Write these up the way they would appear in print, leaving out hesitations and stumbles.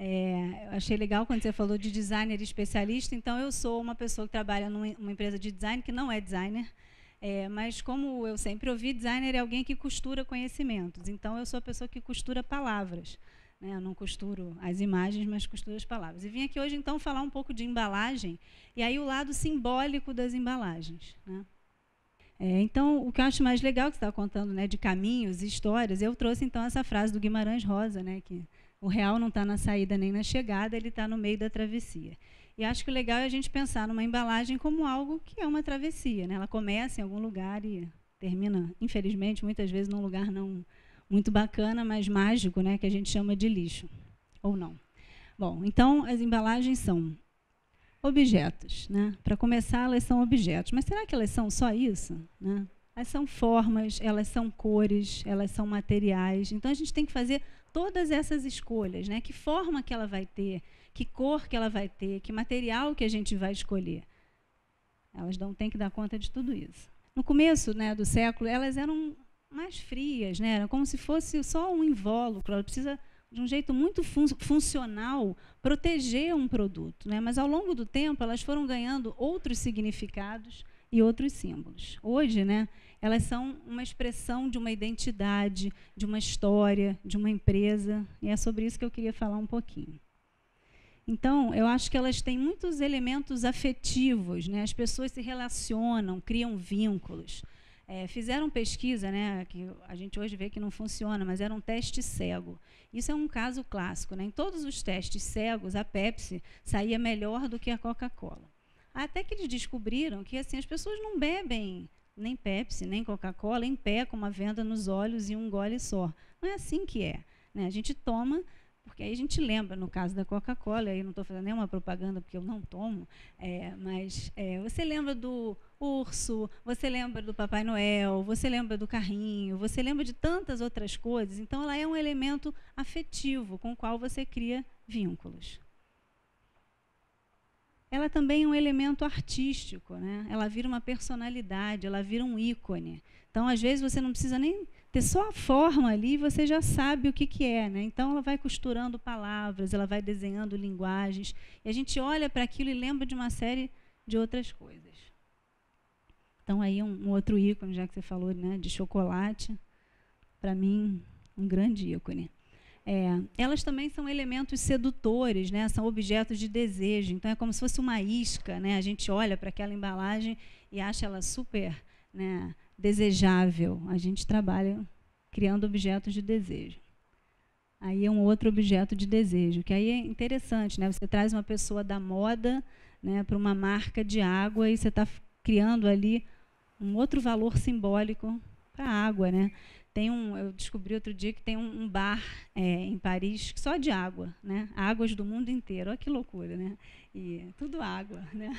Eu achei legal quando você falou de designer especialista. Então, eu sou uma pessoa que trabalha numa empresa de design que não é designer, mas como eu sempre ouvi, designer é alguém que costura conhecimentos. Então, eu sou a pessoa que costura palavras. Né? Eu não costuro as imagens, mas costuro as palavras. E vim aqui hoje, então, falar um pouco de embalagem, e aí o lado simbólico das embalagens. Né? Então, o que eu acho mais legal que você estava contando, né, de caminhos, histórias, eu trouxe, então, essa frase do Guimarães Rosa, né, que o real não está na saída nem na chegada, ele está no meio da travessia. E acho que o legal é a gente pensar numa embalagem como algo que é uma travessia. Né? Ela começa em algum lugar e termina, infelizmente, muitas vezes num lugar não muito bacana, mas mágico, né, que a gente chama de lixo, ou não. Bom, então, as embalagens são objetos. Né? Para começar, elas são objetos. Mas será que elas são só isso? Né? Elas são formas, elas são cores, elas são materiais. Então, a gente tem que fazer todas essas escolhas. Né? Que forma que ela vai ter, que cor que ela vai ter, que material que a gente vai escolher. Elas têm que dar conta de tudo isso. No começo, né, do século, elas eram mais frias, né? Era como se fosse só um invólucro. Ela precisa, de um jeito muito funcional, proteger um produto. Né? Mas, ao longo do tempo, elas foram ganhando outros significados e outros símbolos. Hoje, né, elas são uma expressão de uma identidade, de uma história, de uma empresa, e é sobre isso que eu queria falar um pouquinho. Então, eu acho que elas têm muitos elementos afetivos, né? As pessoas se relacionam, criam vínculos. Fizeram pesquisa, né, que a gente hoje vê que não funciona, mas era um teste cego. Isso é um caso clássico. Né? Em todos os testes cegos, a Pepsi saía melhor do que a Coca-Cola. Até que eles descobriram que assim, as pessoas não bebem nem Pepsi, nem Coca-Cola em pé, com uma venda nos olhos e um gole só. Não é assim que é. Né? A gente toma, porque aí a gente lembra, no caso da Coca-Cola, aí não estou fazendo nenhuma propaganda porque eu não tomo, mas você lembra do urso, você lembra do Papai Noel, você lembra do carrinho, você lembra de tantas outras coisas. Então, ela é um elemento afetivo com o qual você cria vínculos. Ela também é um elemento artístico, né? Ela vira uma personalidade, ela vira um ícone. Então, às vezes, você não precisa nem ter só a forma ali, você já sabe o que é. Né? Então, ela vai costurando palavras, ela vai desenhando linguagens, e a gente olha para aquilo e lembra de uma série de outras coisas. Então, aí um outro ícone, já que você falou, né, de chocolate, para mim, um grande ícone. Elas também são elementos sedutores, né? São objetos de desejo. Então, é como se fosse uma isca. Né? A gente olha para aquela embalagem e acha ela super, né, desejável. A gente trabalha criando objetos de desejo. Aí é um outro objeto de desejo, que aí é interessante. Né? Você traz uma pessoa da moda, né, para uma marca de água e você está criando ali um outro valor simbólico para a água. Né? Eu descobri outro dia que tem um bar em Paris só de água, né? Águas do mundo inteiro. Olha que loucura, né? E tudo água, né?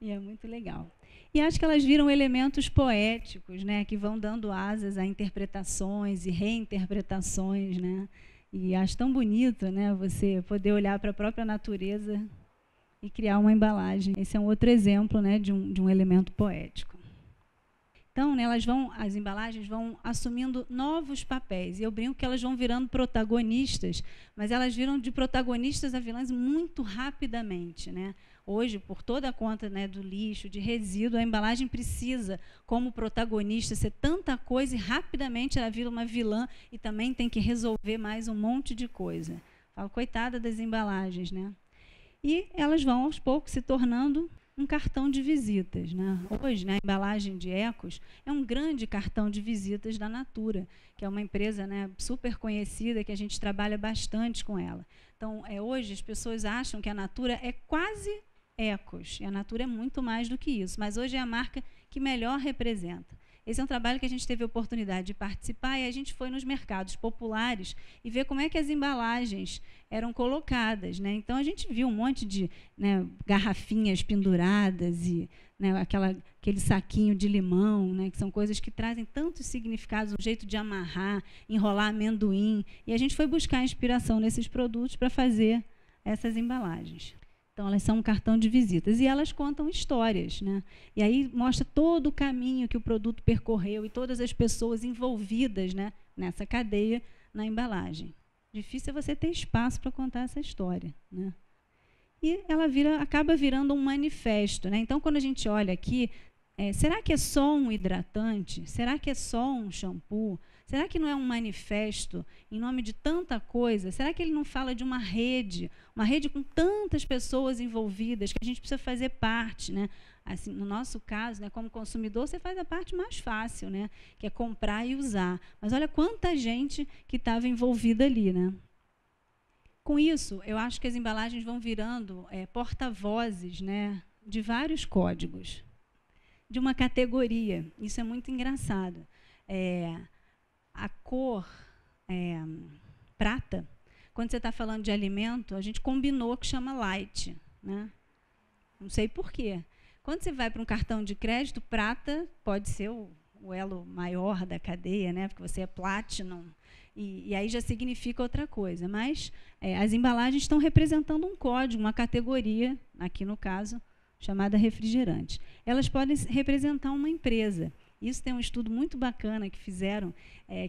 E é muito legal. E acho que elas viram elementos poéticos, né? Que vão dando asas a interpretações e reinterpretações, né? E acho tão bonito, né? Você poder olhar para a própria natureza e criar uma embalagem. Esse é um outro exemplo, né? de um elemento poético. Então, né, as embalagens vão assumindo novos papéis. E eu brinco que elas vão virando protagonistas, mas elas viram de protagonistas a vilãs muito rapidamente. Né? Hoje, por toda a conta, né, do lixo, de resíduo, a embalagem precisa, como protagonista, ser tanta coisa e rapidamente ela vira uma vilã e também tem que resolver mais um monte de coisa. Falo, coitada das embalagens. Né? E elas vão, aos poucos, se tornando um cartão de visitas. Né? Hoje, né, a embalagem de Ecos é um grande cartão de visitas da Natura, que é uma empresa, né, super conhecida, que a gente trabalha bastante com ela. Então, hoje as pessoas acham que a Natura é quase Ecos, e a Natura é muito mais do que isso, mas hoje é a marca que melhor representa. Esse é um trabalho que a gente teve a oportunidade de participar e a gente foi nos mercados populares e ver como é que as embalagens eram colocadas. Né? Então, a gente viu um monte de, né, garrafinhas penduradas e, né, aquele saquinho de limão, né, que são coisas que trazem tantos significados, um jeito de amarrar, enrolar amendoim. E a gente foi buscar inspiração nesses produtos para fazer essas embalagens. Então, elas são um cartão de visitas e elas contam histórias. Né? E aí mostra todo o caminho que o produto percorreu e todas as pessoas envolvidas, né, nessa cadeia, na embalagem. Difícil é você ter espaço para contar essa história, né? E ela acaba virando um manifesto, né? Então, quando a gente olha aqui, será que é só um hidratante? Será que é só um shampoo? Será que não é um manifesto em nome de tanta coisa? Será que ele não fala de uma rede com tantas pessoas envolvidas, que a gente precisa fazer parte, né? Assim, no nosso caso, né, como consumidor, você faz a parte mais fácil, né, que é comprar e usar. Mas olha quanta gente que estava envolvida ali, né? Com isso, eu acho que as embalagens vão virando porta-vozes, né, de vários códigos, de uma categoria. Isso é muito engraçado. A cor prata, quando você está falando de alimento, a gente combinou que chama light, né? Não sei por quê. Quando você vai para um cartão de crédito, prata pode ser o elo maior da cadeia, né? Porque você é platinum, e aí já significa outra coisa. Mas as embalagens estão representando um código, uma categoria, aqui no caso, chamada refrigerante. Elas podem representar uma empresa. Isso tem um estudo muito bacana que fizeram,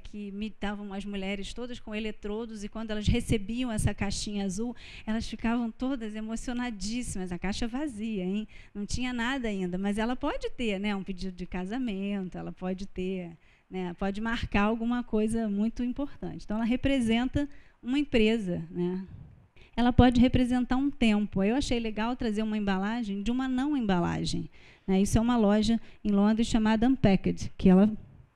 que imitavam as mulheres todas com eletrodos, e quando elas recebiam essa caixinha azul, elas ficavam todas emocionadíssimas, a caixa vazia, hein? Não tinha nada ainda, mas ela pode ter, né, um pedido de casamento, ela pode ter, né, pode marcar alguma coisa muito importante. Então, ela representa uma empresa, né? Ela pode representar um tempo. Eu achei legal trazer uma embalagem de uma não embalagem. Isso é uma loja em Londres chamada Unpacked, que ela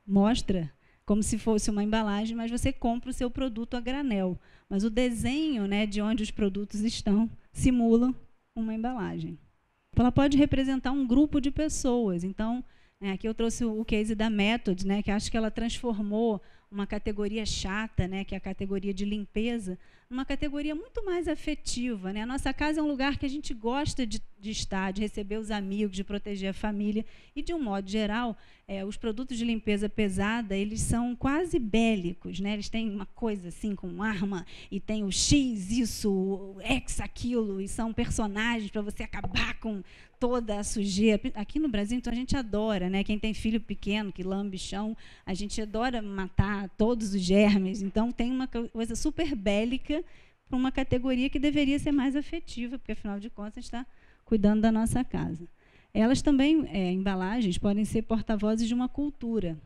mostra como se fosse uma embalagem, mas você compra o seu produto a granel. Mas o desenho, né, de onde os produtos estão simula uma embalagem. Ela pode representar um grupo de pessoas. Então, aqui eu trouxe o case da Method, né, que acho que ela transformou uma categoria chata, né, que é a categoria de limpeza, numa categoria muito mais afetiva, né? A nossa casa é um lugar que a gente gosta de estar, de receber os amigos, de proteger a família. E, de um modo geral, os produtos de limpeza pesada, eles são quase bélicos, né? Eles têm uma coisa assim, com arma, e tem o X, isso, o X, aquilo, e são personagens para você acabar com toda a sujeira. Aqui no Brasil, então, a gente adora, né? Quem tem filho pequeno, que lambe chão, a gente adora matar todos os germes. Então, tem uma coisa super bélica para uma categoria que deveria ser mais afetiva, porque, afinal de contas, a gente está cuidando da nossa casa. Elas também, embalagens, podem ser porta-vozes de uma cultura.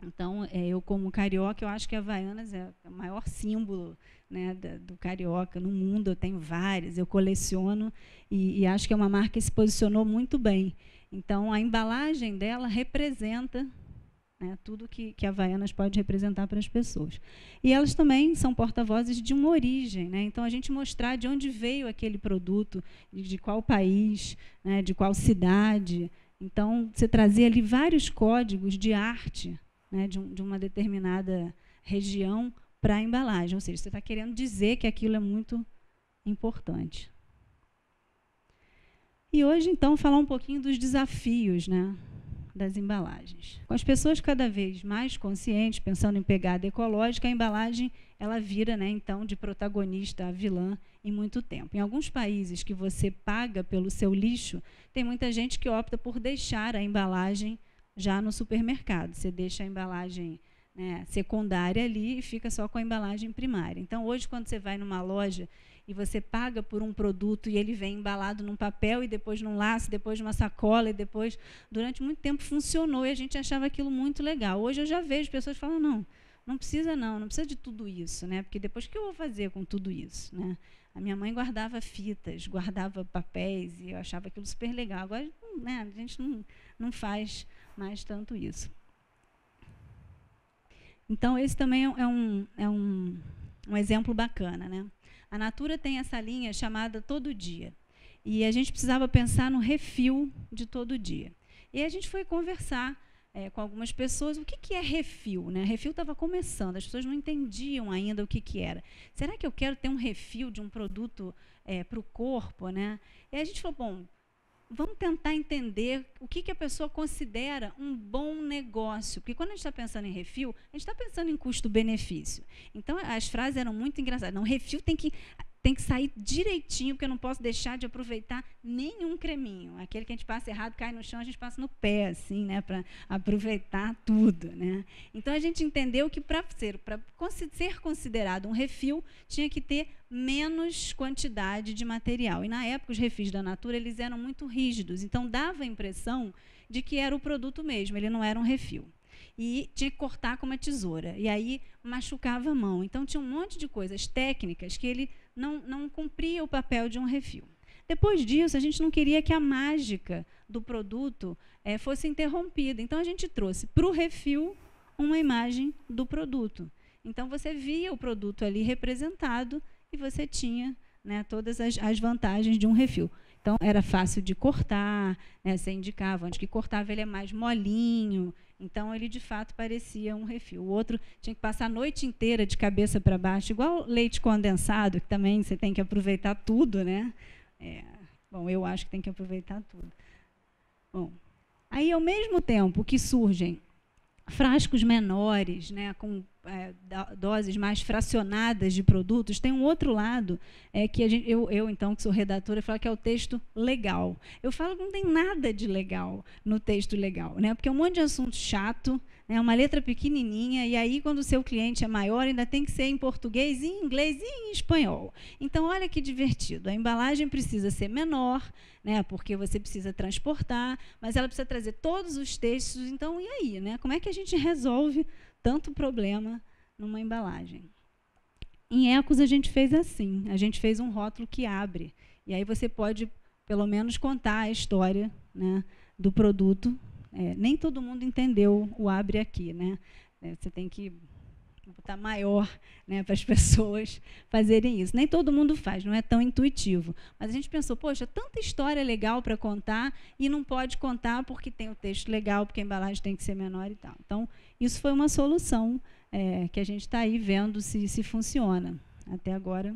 Então, eu, como carioca, eu acho que a Havaianas é o maior símbolo, né, do carioca no mundo. Eu tenho várias, eu coleciono, e acho que é uma marca que se posicionou muito bem. Então, a embalagem dela representa, né, tudo que a Havaianas pode representar para as pessoas. E elas também são porta-vozes de uma origem, né? Então, a gente mostrar de onde veio aquele produto, de qual país, né, de qual cidade. Então, você trazer ali vários códigos de arte, né, de uma determinada região para a embalagem. Ou seja, você está querendo dizer que aquilo é muito importante. E hoje, então, falar um pouquinho dos desafios, né, das embalagens. Com as pessoas cada vez mais conscientes, pensando em pegada ecológica, a embalagem ela vira, né, então, de protagonista a vilã em muito tempo. Em alguns países que você paga pelo seu lixo, tem muita gente que opta por deixar a embalagem já no supermercado. Você deixa a embalagem, né, secundária ali e fica só com a embalagem primária. Então, hoje, quando você vai numa loja e você paga por um produto e ele vem embalado num papel e depois num laço, depois numa sacola, e depois, durante muito tempo, funcionou e a gente achava aquilo muito legal. Hoje eu já vejo pessoas falando, não precisa de tudo isso, né? Porque depois o que eu vou fazer com tudo isso, né? A minha mãe guardava fitas, guardava papéis, e eu achava aquilo super legal. Agora, né, a gente não faz mais tanto isso. Então, esse também é um exemplo bacana, né? A Natura tem essa linha chamada Todo Dia. E a gente precisava pensar no refil de todo dia. E a gente foi conversar com algumas pessoas o que é refil, né? Refil estava começando, as pessoas não entendiam ainda o que era. Será que eu quero ter um refil de um produto para o corpo, né? E a gente falou, bom, vamos tentar entender o que a pessoa considera um bom negócio. Porque quando a gente está pensando em refil, a gente está pensando em custo-benefício. Então, as frases eram muito engraçadas. Não, refil tem tem que sair direitinho, porque eu não posso deixar de aproveitar nenhum creminho. Aquele que a gente passa errado, cai no chão, a gente passa no pé, assim, né, para aproveitar tudo, né? Então, a gente entendeu que para ser considerado um refil, tinha que ter menos quantidade de material. E, na época, os refis da Natura, eles eram muito rígidos, então dava a impressão de que era o produto mesmo, ele não era um refil. E tinha que cortar com uma tesoura, e aí machucava a mão. Então, tinha um monte de coisas técnicas que ele não cumpria o papel de um refil. Depois disso, a gente não queria que a mágica do produto fosse interrompida. Então, a gente trouxe para o refil uma imagem do produto. Então, você via o produto ali representado e você tinha, né, todas as vantagens de um refil. Então, era fácil de cortar, né, você indicava, antes que cortava ele é mais molinho, então ele de fato parecia um refil. O outro tinha que passar a noite inteira de cabeça para baixo, igual leite condensado, que também você tem que aproveitar tudo, né? Bom, eu acho que tem que aproveitar tudo. Bom, aí ao mesmo tempo que surgem frascos menores, né, com doses mais fracionadas de produtos, tem um outro lado que eu, então, que sou redatora, falo que é o texto legal. Eu falo que não tem nada de legal no texto legal, né, porque é um monte de assunto chato, né, uma letra pequenininha, e aí, quando o seu cliente é maior, ainda tem que ser em português, em inglês e em espanhol. Então, olha que divertido. A embalagem precisa ser menor, né, porque você precisa transportar, mas ela precisa trazer todos os textos. Então, e aí, né? Como é que a gente resolve tanto problema numa embalagem? Em Ecos, a gente fez assim. A gente fez um rótulo que abre. E aí você pode, pelo menos, contar a história, né, do produto. Nem todo mundo entendeu o abre aqui, né? Você tem que botar maior, né, para as pessoas fazerem isso. Nem todo mundo faz, não é tão intuitivo. Mas a gente pensou, poxa, tanta história legal para contar e não pode contar porque tem o texto legal, porque a embalagem tem que ser menor e tal. Então, isso foi uma solução que a gente está aí vendo se funciona. Até agora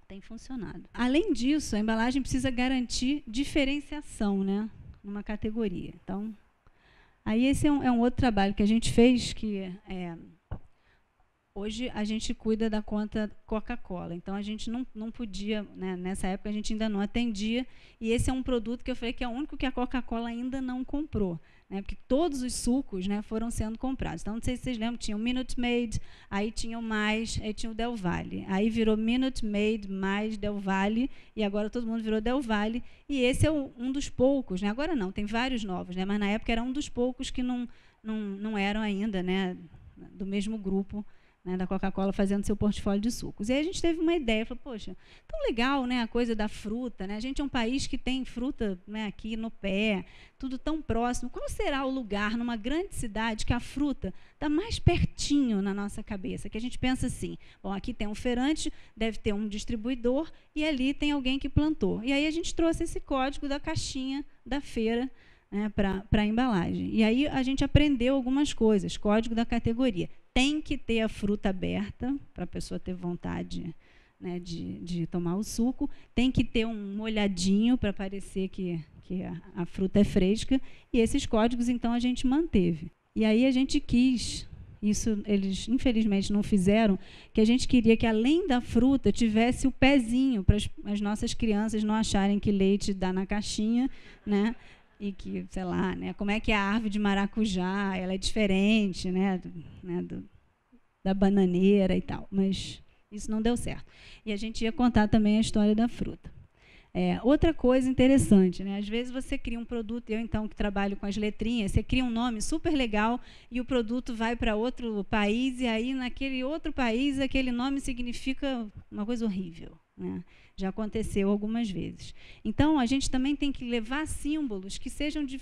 tem funcionado. Além disso, a embalagem precisa garantir diferenciação, né, numa categoria. Então, aí esse é um outro trabalho que a gente fez, que hoje a gente cuida da conta Coca-Cola. Então, a gente não podia, né, nessa época a gente ainda não atendia, e esse é um produto que eu falei que é o único que a Coca-Cola ainda não comprou, né, porque todos os sucos, né, foram sendo comprados. Então, não sei se vocês lembram, tinha o Minute Maid, aí tinha o Mais, aí tinha o Del Valle. Aí virou Minute Maid mais Del Valle, e agora todo mundo virou Del Valle, e esse é um dos poucos, né, agora não, tem vários novos, né, mas na época era um dos poucos que não eram ainda, né, do mesmo grupo, né, da Coca-Cola, fazendo seu portfólio de sucos. E aí a gente teve uma ideia, falou, poxa, tão legal, né, a coisa da fruta, né? A gente é um país que tem fruta, né, aqui no pé, tudo tão próximo. Qual será o lugar numa grande cidade que a fruta está mais pertinho na nossa cabeça? Que a gente pensa assim, bom, aqui tem um feirante, deve ter um distribuidor, e ali tem alguém que plantou. E aí a gente trouxe esse código da caixinha da feira, né, para a embalagem. E aí a gente aprendeu algumas coisas, código da categoria. Tem que ter a fruta aberta, para a pessoa ter vontade, né, de tomar o suco. Tem que ter um molhadinho, para parecer que a fruta é fresca. E esses códigos, então, a gente manteve. E aí a gente quis, isso eles infelizmente não fizeram, que a gente queria que, além da fruta, tivesse o pezinho, para as nossas crianças não acharem que leite dá na caixinha, né? E que, sei lá, né, como é que a árvore de maracujá ela é diferente, né, da bananeira e tal, mas isso não deu certo. E a gente ia contar também a história da fruta. Outra coisa interessante, né, às vezes você cria um produto, eu então que trabalho com as letrinhas, você cria um nome super legal e o produto vai para outro país e aí naquele outro país aquele nome significa uma coisa horrível, né? Já aconteceu algumas vezes. Então, a gente também tem que levar símbolos que sejam de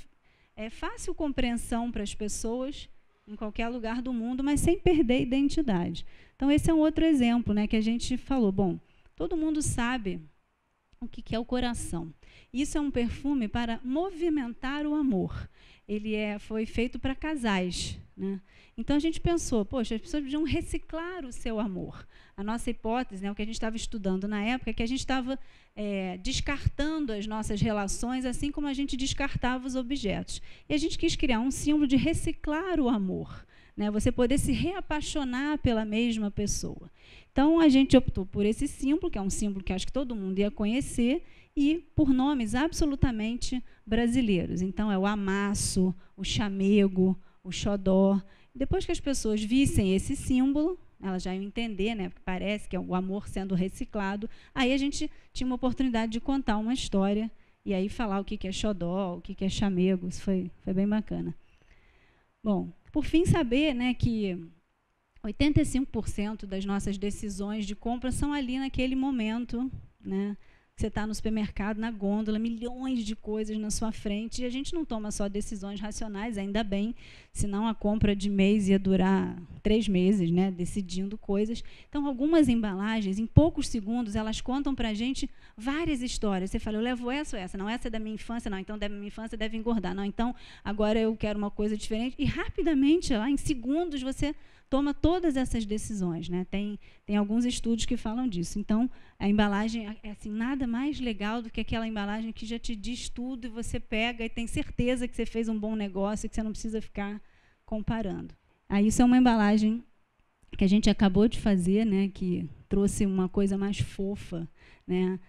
fácil compreensão para as pessoas em qualquer lugar do mundo, mas sem perder a identidade. Então, esse é um outro exemplo, né, que a gente falou. Bom, todo mundo sabe o que é o coração. Isso é um perfume para movimentar o amor. Ele foi feito para casais, né? Então, a gente pensou, poxa, as pessoas podiam reciclar o seu amor. A nossa hipótese, né, o que a gente estava estudando na época, é que a gente estava descartando as nossas relações, assim como a gente descartava os objetos. E a gente quis criar um símbolo de reciclar o amor, né? Você poder se reapaixonar pela mesma pessoa. Então, a gente optou por esse símbolo, que é um símbolo que acho que todo mundo ia conhecer, e por nomes absolutamente brasileiros. Então, é o amasso, o chamego, o xodó. Depois que as pessoas vissem esse símbolo, elas já iam entender, né? Porque parece que é o amor sendo reciclado. Aí a gente tinha uma oportunidade de contar uma história e aí falar o que é xodó, o que é chamego. Isso foi bem bacana. Bom, por fim, saber, né, que 85% das nossas decisões de compra são ali naquele momento, né? Você está no supermercado, na gôndola, milhões de coisas na sua frente, e a gente não toma só decisões racionais, ainda bem, senão a compra de mês ia durar 3 meses, né, decidindo coisas. Então, algumas embalagens, em poucos segundos, elas contam para a gente várias histórias. Você fala, eu levo essa ou essa? Não, essa é da minha infância, não, então da minha infância deve engordar. Não, então agora eu quero uma coisa diferente. E rapidamente, lá em segundos, você toma todas essas decisões, né? Tem alguns estudos que falam disso. Então, a embalagem é assim, nada mais legal do que aquela embalagem que já te diz tudo e você pega e tem certeza que você fez um bom negócio e que você não precisa ficar comparando. Aí, isso é uma embalagem que a gente acabou de fazer, né? Que trouxe uma coisa mais fofa, né?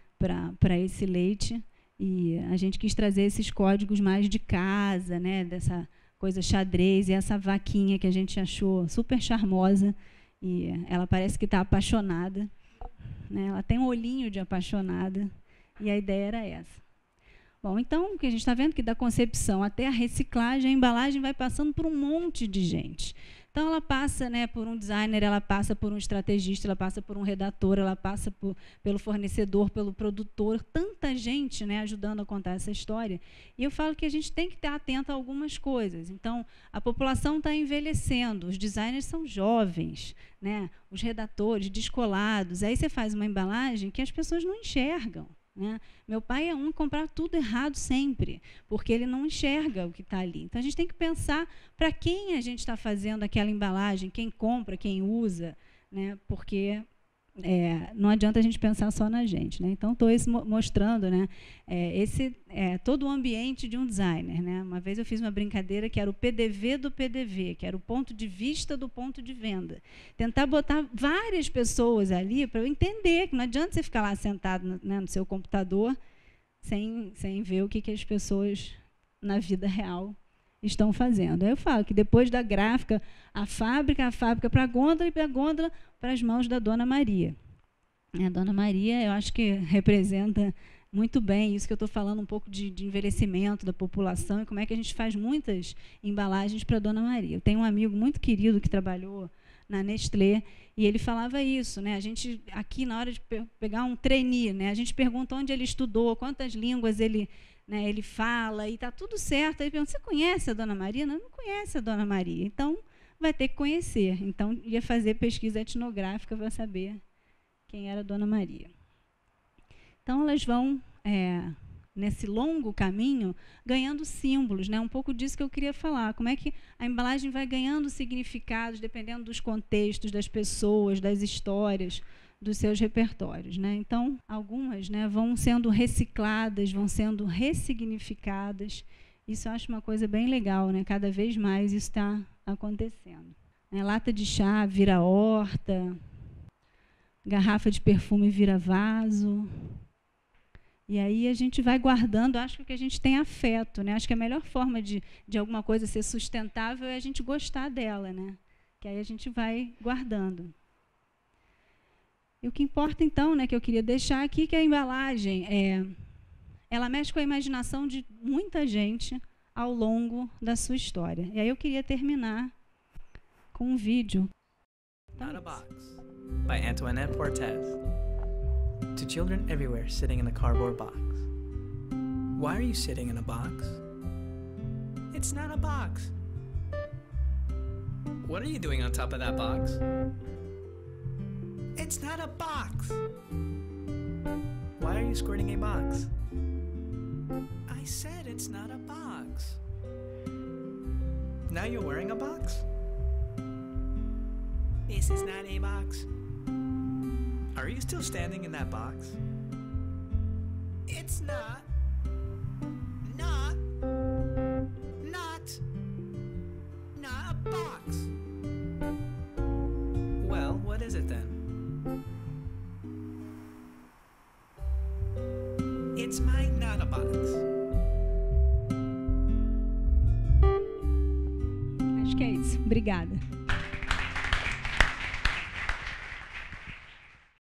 Para esse leite. E a gente quis trazer esses códigos mais de casa, né? Dessa coisa xadrez, e essa vaquinha que a gente achou super charmosa, e ela parece que está apaixonada, né? Ela tem um olhinho de apaixonada, e a ideia era essa. Bom, então, o que a gente está vendo que da concepção até a reciclagem, a embalagem vai passando por um monte de gente. Então, ela passa, né, por um designer, ela passa por um estrategista, ela passa por um redator, ela passa pelo fornecedor, pelo produtor, tanta gente, né, ajudando a contar essa história. E eu falo que a gente tem que estar atento a algumas coisas. Então, a população está envelhecendo, os designers são jovens, né, os redatores descolados. Aí você faz uma embalagem que as pessoas não enxergam, né? Meu pai é comprar tudo errado sempre, porque ele não enxerga o que está ali. Então, a gente tem que pensar para quem a gente está fazendo aquela embalagem, quem compra, quem usa, né? Porque não adianta a gente pensar só na gente, né? Então, estou mostrando, né, todo o ambiente de um designer, né? Uma vez eu fiz uma brincadeira que era o PDV do PDV, que era o ponto de vista do ponto de venda. Tentar botar várias pessoas ali para eu entender que não adianta você ficar lá sentado no seu computador sem ver o que as pessoas na vida real estão fazendo. Aí eu falo que depois da gráfica, a fábrica para a gôndola e a gôndola para as mãos da Dona Maria. A Dona Maria, eu acho que representa muito bem isso que eu estou falando, um pouco de envelhecimento da população e como é que a gente faz muitas embalagens para a Dona Maria. Eu tenho um amigo muito querido que trabalhou na Nestlé e ele falava isso, né? A gente, aqui, na hora de pegar um trainee, né? A gente pergunta onde ele estudou, quantas línguas ele fala, e está tudo certo. Aí pergunta, você conhece a Dona Maria? Não conhece a Dona Maria. Então, vai ter que conhecer. Então, ia fazer pesquisa etnográfica para saber quem era a Dona Maria. Então, elas vão, nesse longo caminho, ganhando símbolos, né? Um pouco disso que eu queria falar. Como é que a embalagem vai ganhando significados, dependendo dos contextos, das pessoas, das histórias, dos seus repertórios, né? Então, algumas, né, vão sendo recicladas, vão sendo ressignificadas. Isso eu acho uma coisa bem legal, né? Cada vez mais isso está acontecendo. Lata de chá vira horta, garrafa de perfume vira vaso. E aí a gente vai guardando, acho que a gente tem afeto, né? Acho que a melhor forma de alguma coisa ser sustentável é a gente gostar dela, né? Que aí a gente vai guardando. E o que importa, então, né, que eu queria deixar aqui, que a embalagem, ela mexe com a imaginação de muita gente ao longo da sua história. E aí eu queria terminar com um vídeo. Not a Box, by Antoinette Portes. To children everywhere sitting in a cardboard box. Why are you sitting in a box? It's not a box. What are you doing on top of that box? It's not a box. Why are you squirting a box? I said it's not a box. Now you're wearing a box? This is not a box. Are you still standing in that box? It's not a box. Acho que é isso. Obrigada.